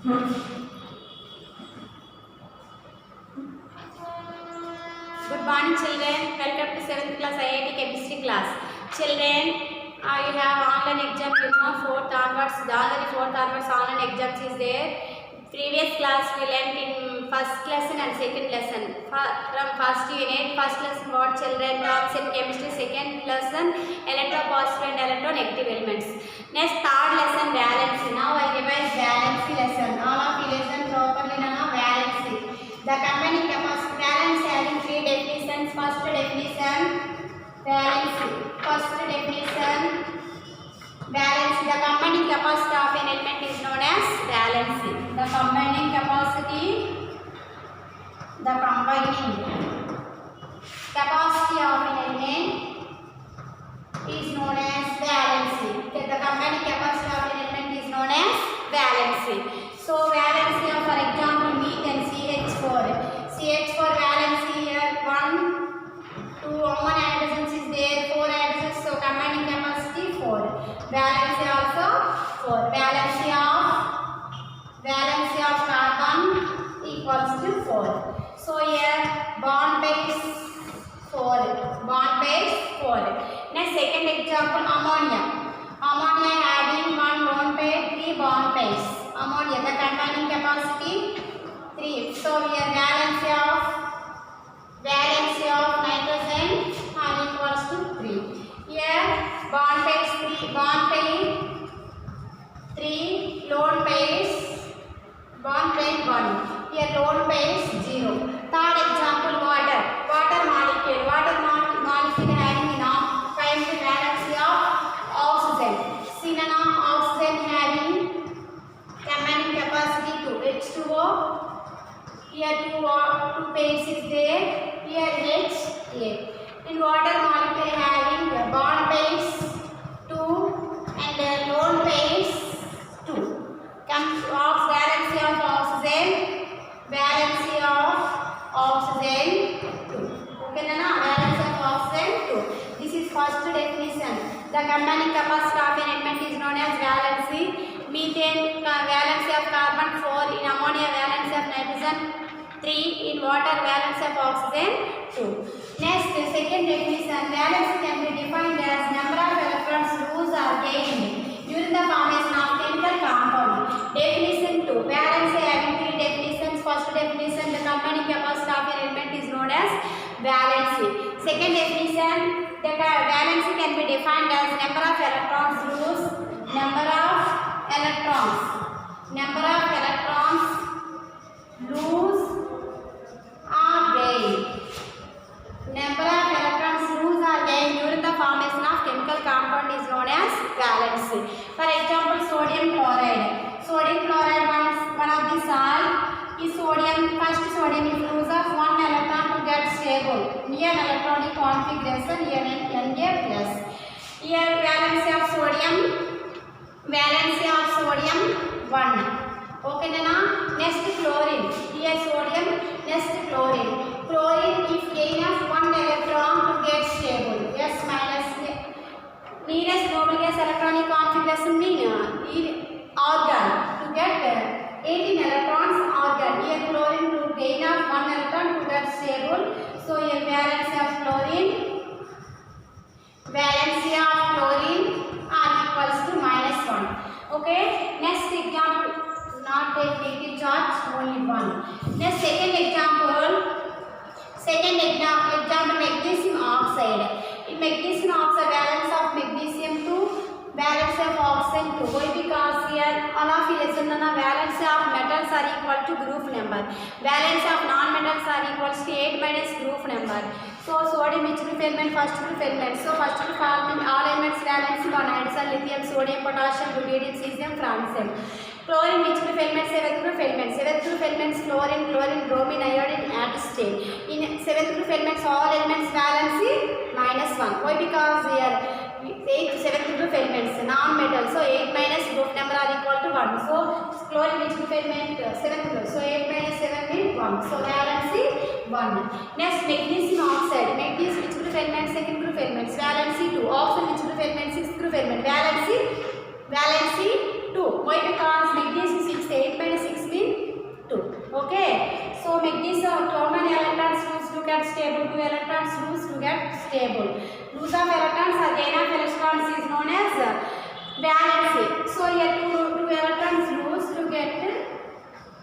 Good morning children, welcome to 7th class IIT chemistry class. Children, you have online exam, 4th onwards, January 4th onwards online exams is there. Previous class we learnt in first lesson and second lesson. From first unit, first lesson what children terms in chemistry, second lesson electropositive and electronegative elements. Next third lesson valency. Now I revise valency lesson. All of you listen properly now. Valency. The combining capacity valence having three definitions. First definition valency. First definition valency. The combining capacity of an element is known as valency. The combining capacity of an element is known as valency. The combining capacity of an element is known as valency. So valency of, for example, methane CH4. CH4 valency here 1, 2, 1 hydrogens is there, 4 hydrogens. So combining capacity 4. Valency also 4. Valency of carbon equals to 4. So here bond pairs 4. Next second example ammonia. Ammonia having 1 bond pair, 3 bond pairs. Ammonia, the combining capacity 3. So here valency of nitrogen equals to 3. Here bond pairs 3, lone pairs bond pair 1. Here lone pairs 0. Third example water molecule. Water molecule having chemical valency of oxygen. Synonym oxygen having combining capacity 2. H2O. Here 2 pairs is there. Here H. In water molecule having bond pairs 2 and lone pairs 2. Comes valency of oxygen 2. Okay, Nana? Valency of oxygen 2. This is first definition. The combining capacity of an element is known as valency. Methane valency of carbon 4. In ammonia valency of nitrogen 3. In water valency of oxygen 2. Next, the second definition. Valency can be defined as number of electrons lost or gained during the formation of chemical compound. Definition 2. Valency having 3 definitions. First definition, the combining capacity of an element is known as valency. Second definition, the valency can be defined as number of electrons lost, number of electrons lose or gain. Number of electrons lose or gain during the formation of chemical compound is known as valency. For example, sodium chloride. Sodium chloride one of the salt is sodium. First sodium is lose of 1 electron to get stable. Near electronic configuration Na+. Here valency of sodium 1. Okay, Nana? Next chlorine. Here sodium, next chlorine. Chlorine if gain of 1 electron to get stable. S minus. Nearest noble gas electronic configuration mean organ to get 18 electrons organ. Here chlorine to gain of 1 electron to get stable. So here valency of chlorine equals to -1. Okay. Next example, not a negative charge, only 1. Next second example magnesium oxide. In magnesium oxide valence of magnesium 2, valence of oxygen 2. Why? Because here all of you listen to valence of metals are equal to group number. Valence of non-metals are equals to 8 minus group number. So sodium which group element? First group element. So first group all elements valence 1. Hydrogen, lithium, sodium, potassium, rubidium, cesium, francium. Chlorine which group elements? 7th group elements. 7th group elements chlorine, bromine, iodine, acetylene. In 7th group elements all elements valency -1. Why? Because here 7th group elements non-metal. So 8 minus group number are equal to 1. So chlorine which group element? 7th group. So 8 minus 7 means 1. So valency 1. Next magnesium oxide. Magnesium which group element? 2nd group elements. Valency 2. Oxygen which group element? 6th group element. Valency 2. Why? Because magnesium 6, 8 minus 6 make this how many electrons lose to get stable? 2 electrons lose to get stable. Lose of electrons or gain of electrons is known as valency. So here 2 electrons lose to get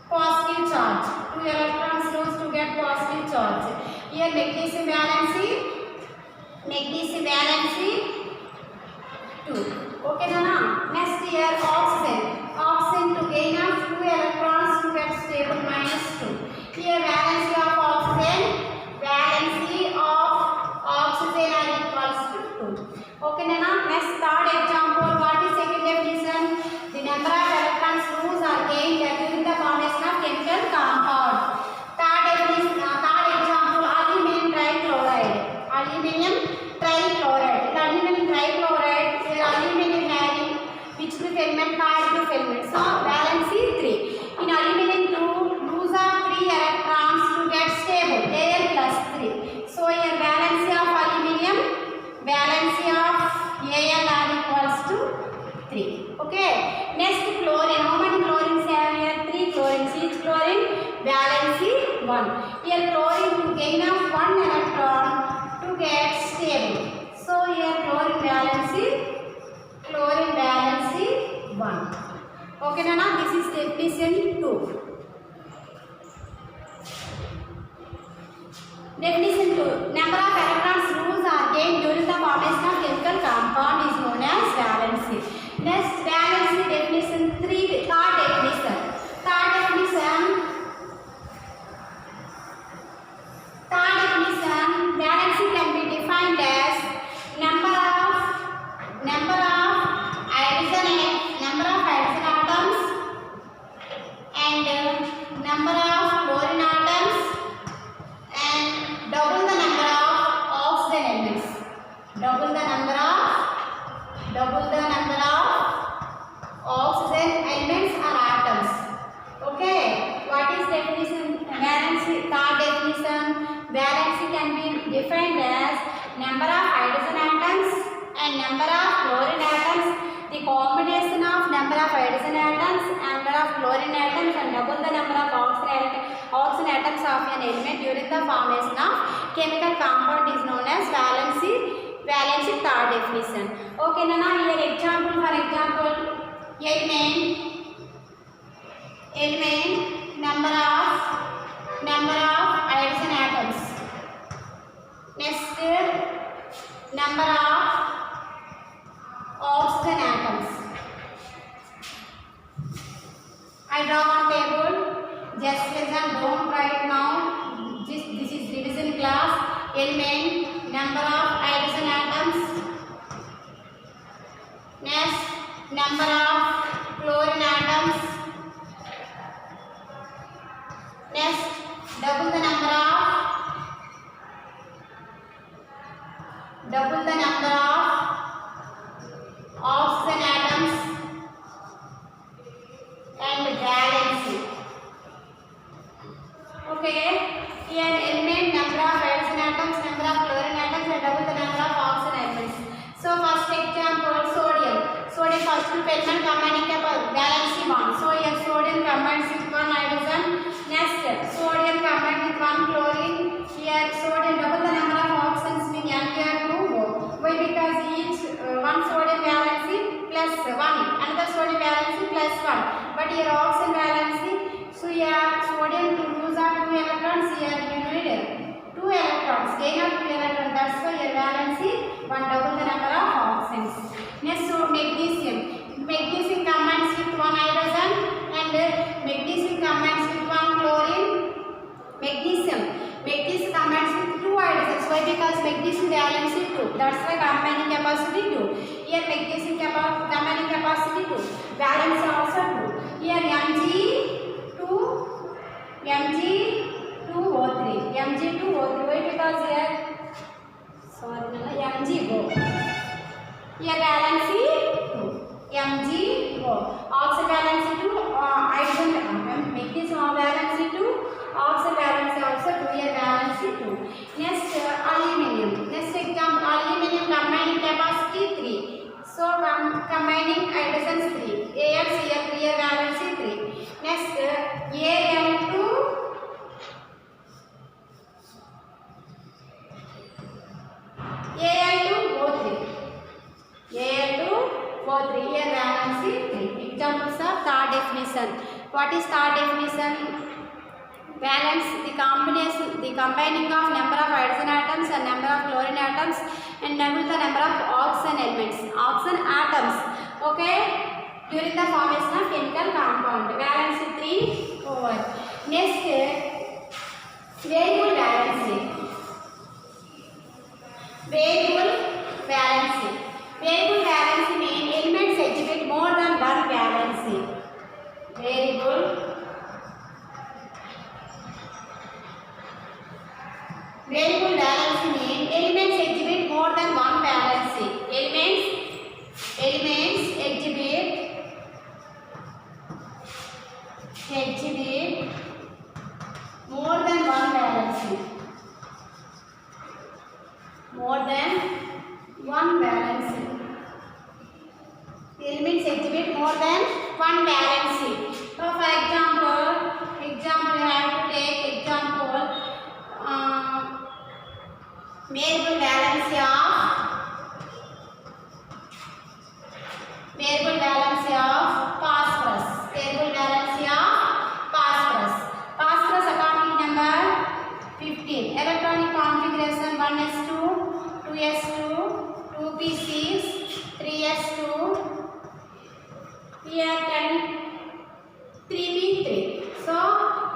positive charge. 2 electrons lose to get positive charge. Here make this valency. Make this valency 2. Okay, Nana. Next here oxygen. Oxygen to gain of 2 electrons to get stable minus 2. Here valency of oxygen are equals to 2. Okay, Nana. Next third example. What is second definition? The number of electrons lose or gained during the formation of chemical compound. Third example, aluminum trichloride. Aluminum trichloride. The aluminum trichloride, aluminum having which the filament called the filament. So valency 3. In aluminum 2, lose of 3 electrons to get stable. Al plus 3. So here valency of aluminum, valency of Al are equals to 3. Okay. Next chlorine. How many chlorines have here? 3 chlorines. Each chlorine valency 1. Here chlorine to gain of 1 electron to get stable. So here chlorine valency 1. Okay, Nana. This is definition 2. Definition 2. Number of electrons lose or gained during the formation of chemical compound is known as valency. Next, valency definition 3. Third definition. Valency can be defined as number of hydrogen atoms and number of chlorine atoms and double the number of oxygen elements. Double the number of oxygen elements or atoms. Okay. What is definition? Valency. Third definition. Valency can be defined as number of hydrogen atoms and number of chlorine atoms. The combination of number of hydrogen atoms, number of chlorine atoms and double the number of oxygen atoms of an element during the formation of chemical compound is known as valency. Valency third definition. Okay, Nana. Here example, for example, element number of hydrogen atoms. Next, number of oxygen atoms. I draw one table. Just listen, don't write now. This is revision class. Element, number of hydrogen atoms. Next, number of chlorine atoms. Next, double the number of oxygen atoms and valency. Okay. Here element, number of hydrogen atoms, number of chlorine atoms and double the number of oxygen atoms. So first example, sodium. Sodium first group element combining valency 1. So here sodium combines with 1 hydrogen. Next, sodium combined with 1 chlorine. Here sodium double the number of oxygens mean Na2O. Why? Because each one sodium valency plus 1, another sodium valency plus 1. But here oxygen valency. So here sodium to lose of 2 electrons. Here you need 2 electrons. Gain of 2 electrons. That's why here valency 1 double the number of oxygens. Next, so magnesium. Magnesium combines with 1 hydrogen and magnesium combines with 1 chlorine. Magnesium combines with 2 hydrogens. Why? Because magnesium valency 2. That's why combining capacity 2. Here magnesium combining capacity 2. Valency also 2. Here Mg2O3. Why? Because here MgO. Here valency 2. MgO. Oxygen valency 2. Hydrogen magnesium valency 2. Oxygen valency also 2. Here valency 2. Next, aluminum. Next example, aluminum combining capacity 3. So combining hydrogens 3. AX here 3 valency. definition. What is third definition? Valence, the combining of number of hydrogen atoms and number of chlorine atoms, and double the number of oxygen elements, oxygen atoms, okay, during the formation of chemical compound. Valence 3 over. Next, variable valence. Variable valence. Variable valence means elements exhibit more than one valence. Variable valence means elements exhibit more than one valence. Elements exhibit more than one valence. More than one valence. Elements exhibit more than one valence. So, for example, I have to take example. Variable valence of phosphorus. Variable valence of phosphorus. Phosphorus atomic number 15. Electronic configuration 1s2, 2s2, 2p6, 3s2. Here 3p3. So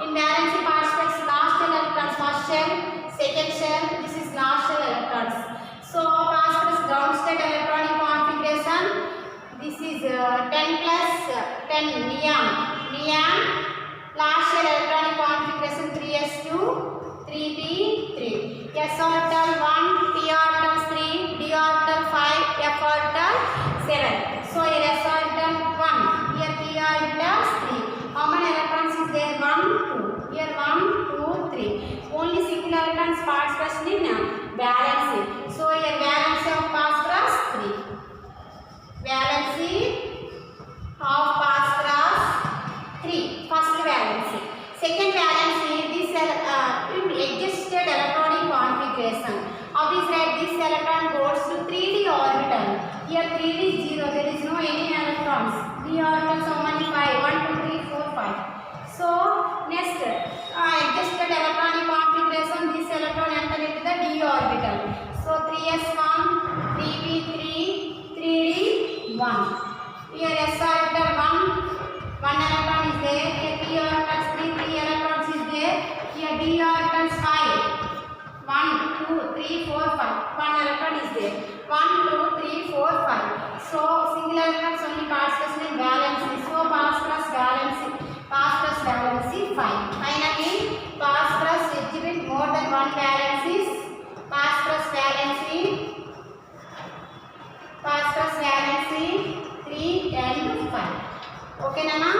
in valence phosphorus, last shell electrons, first shell, second shell. This is last shell electrons. So phosphorus ground state electronic configuration. This is 10 plus 10 neon. Last shell electronic configuration 3s2, 3p3. S orbital 1, p orbital 3, d orbital 5, f orbital 7. So here s orbital 1, here p orbital 3. How many electrons is there? 1, 2. Here 1, 2, 3. Only single electrons phosphorus in valence. So here valence of phosphorus 3. Valence of phosphorus 3. First valence. Second valence this adjusted electronic configuration. How is that? This electron goes to 3d orbital. Here 3d is 0. There is no any electrons. D orbitals how many? 5. 1, 2, 3, 4, 5. So next adjusted electronic configuration. This electron enter into the d orbital. So 3s1, 3p3, 3d1. Here s orbital 1 electron is there. Here p orbitals 3 electrons is there. Here d orbitals 5. 1, 2, 3, 4, 5. 1 electron is there. 1, 2, 3, 4, 5. So single electrons only participation in valence. So phosphorus valence 5. Finally, phosphorus exhibit more than one valences. Phosphorus valence 3 and 5. Okay, Nana?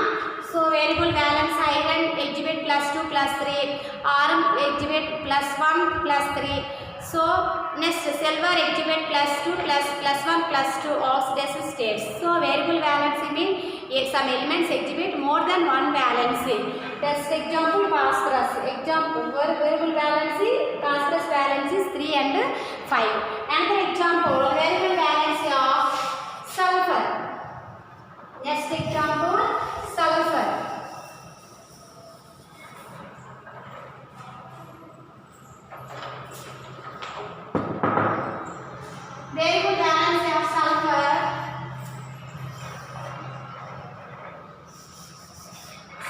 So variable valence iron exhibit +2 +3, arum exhibit +1 +3. So next silver exhibit +2 +1 +2 oxidation states. So variable valence means some elements exhibit more than one valence. That's example phosphorus. Example variable valence phosphorus valence is 3 and 5. Another example variable valence of sulfur. Next example sulfur. Variable valence of sulfur.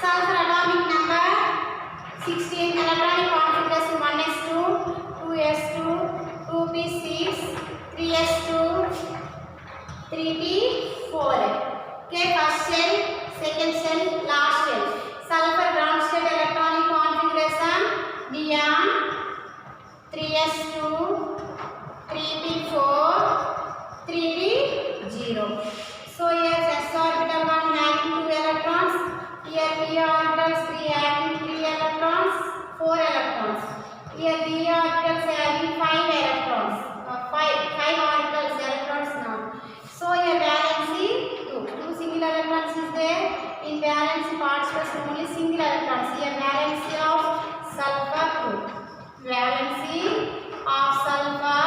Sulfur atomic number 16. Electronic configuration 1s2, 2s2, 2p6, 3s2, 3p4. Okay, first shell, second shell, last shell. Sulfur ground state electronic configuration neon 3s2, 3p4, 3p0. So here s orbital 1 having 2 electrons. Here p orbitals 3 having 3 electrons, 4 electrons. Here d orbitals having 5 electrons. 5 orbitals electrons now. So here valence is 2 single electrons is there. In valence participants only single electrons. Here valence of sulfur 2. Valence of sulfur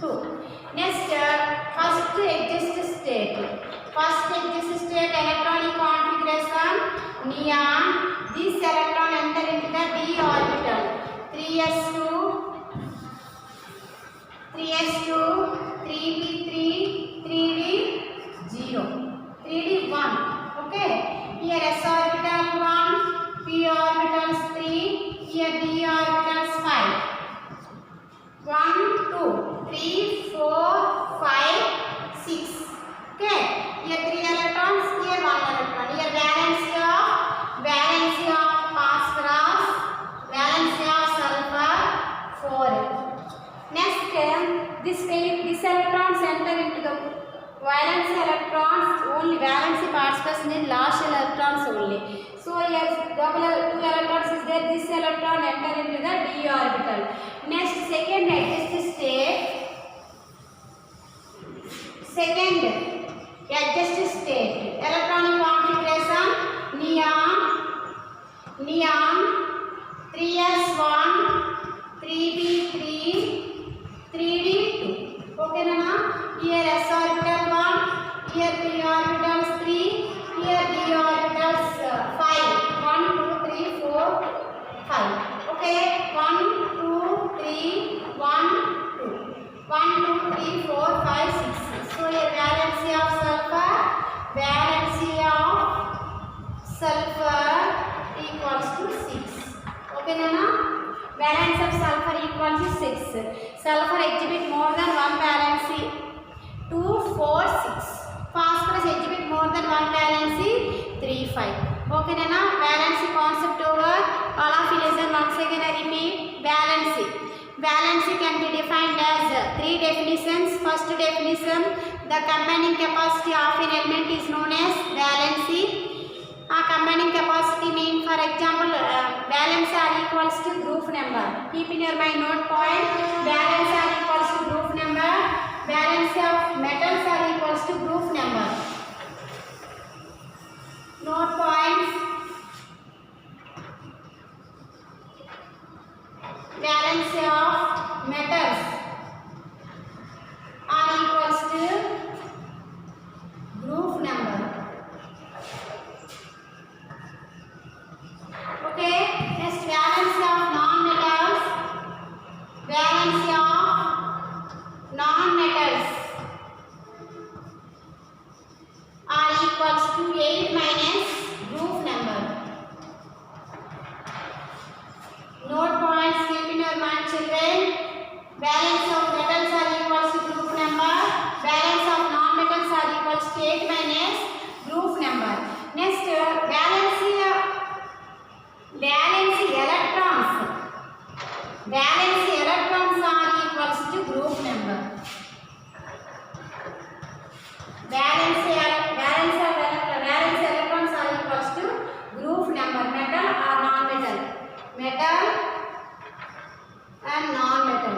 2. Next, first exist state. First exist state electronic configuration neon. This electron enter into the d orbital. 3s2, 3p3, 3d0, 3d1. Okay, here s orbital 1, p orbitals 3, here d orbitals 5. 1, 2, 3, 4, 5, 6. Okay, here 3 electrons, here 1 electron. Here valency of phosphorus, valency of sulfur 4. Next, this electrons enter into the valency electrons only. Valency participation in last electrons only. So here double 2 electrons is there. This electron enter into the d orbital. Next, second adjust state. Second adjust state. Electronic configuration neon 3s1, 3p3, 3d2. Okay na? Here s orbital 1, here p orbitals 3, here d orbitals 5. 1, 2, 3, 4, 5. Okay, 1, 2, 3, 1, 2. 1, 2, 3, 4, 5, 6. So here valency of sulfur equals to 6. Okay Nana? Valence of sulfur equals to 6. Sulfur exhibit more than one valency. 2, 4, 6. Phosphorus exhibit more than one valency. 3, 5. Okay Nana? Valency concept over. All of you listen once again. I repeat. Valency. Valency can be defined as 3 definitions. First definition, the combining capacity of an element is known as valency. Combining capacity mean, for example, valence are equals to group number. Keep in your mind note point. Valence are equals to group number. Valence of metals are equals to group number. Note points. Valence of metals are equals to group number. Okay, next valence of non-metals. Valence of non-metals are equals to 8 minus group number. Note points, keep in your mind children. Valence of metals are equals to group number. Valence of non-metals are equals to 8 minus group number. Next, valency electrons. Valency electrons are equals to group number. Valence electrons are equals to group number. Metal or non-metal. Metal and non-metal.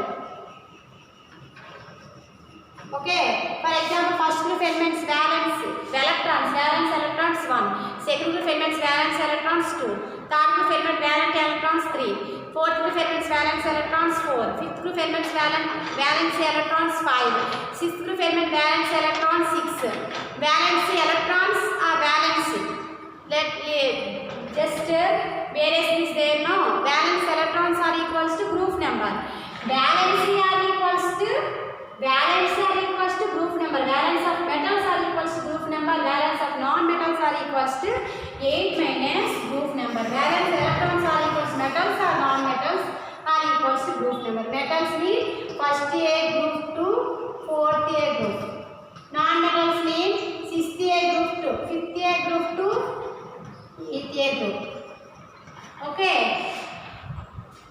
Okay. For example, first group elements valence electrons 1. Second group elements valence electrons 2. Third group element valence electrons 3. Fourth group elements valence electrons 4. Fifth group elements valence electrons 5. Sixth group element valence electrons 6. Valence electrons are valence. Let just various is there no. Valence electrons are equals to group number. Valence are equals to group number. Valence of metals are equals to group number. Valence of non-metals are equals to 8 minus group number. Valence electrons are equals to metals or non-metals are equals to group number. Metals mean first A group to fourth A group. Non-metals mean 6th A group to 5th A group to 8th A group. Okay.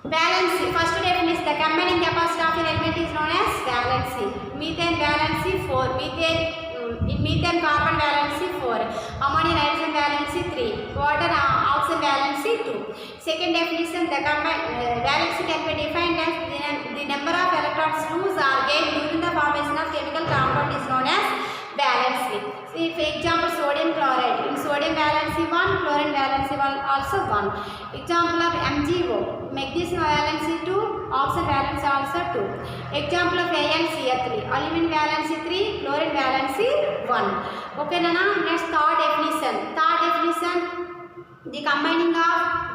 Valency. First definition, the combining capacity of an element is known as valency. Methane valency 4. Methane carbon valency 4. Ammonia nitrogen valency 3. Water oxygen valency 2. Second definition, the valency can be defined as the number of electrons loose or gained during the formation of chemical compound is known as valency. See, for example, sodium chloride. In sodium valency 1, chlorine valency 1 also 1. Example of MgO. Magnesium valency 2, oxygen valency also 2. Example of AnCl3. Aluminum valency 3, chlorine valency 1. Okay, Nana. Next, third definition. The combining of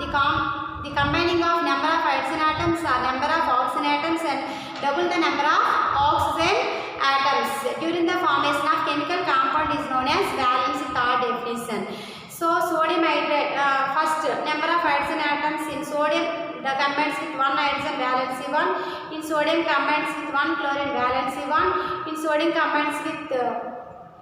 number of hydrogen atoms or number of oxygen atoms and double the number of oxygen atoms during the formation of chemical compound is known as valence third definition. So sodium hydrate, first number of hydrogen atoms in sodium combines with 1 hydrogen valency 1, in sodium combines with 1 chlorine valency 1, in sodium combines with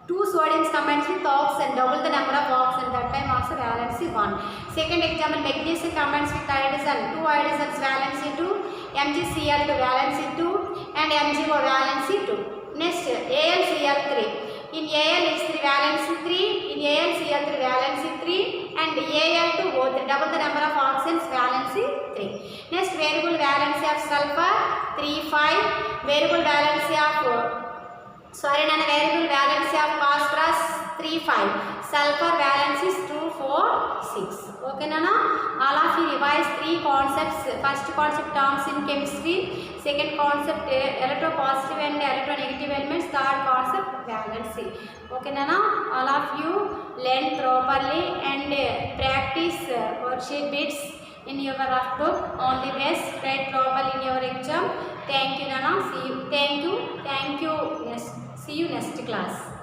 2 sodiums combines with oxygen, double the number of oxygen, that time also valency 1. Second example, magnesium combines with hydrogen, 2 hydrogens valency 2, MgCl2 valency 2 and MgO valency 2. Next, AlCl3. In Al H3 valency 3, in AlCl3 valency 3 and Al2O3, double the number of oxygens valency 3. Next, variable valency of sulfur 3, 5, variable valency of variable valency of phosphorus 3, 5, sulfur valencies 2, 4, 6. Okay Nana, all of you revise 3 concepts. First concept terms in chemistry, second concept electropositive and electronegative elements, third concept valency. Okay Nana, all of you learn properly and practice worksheet bits in your rough book. All the best, write properly in your exam. Thank you Nana, see you. Thank you. Yes, see you next class.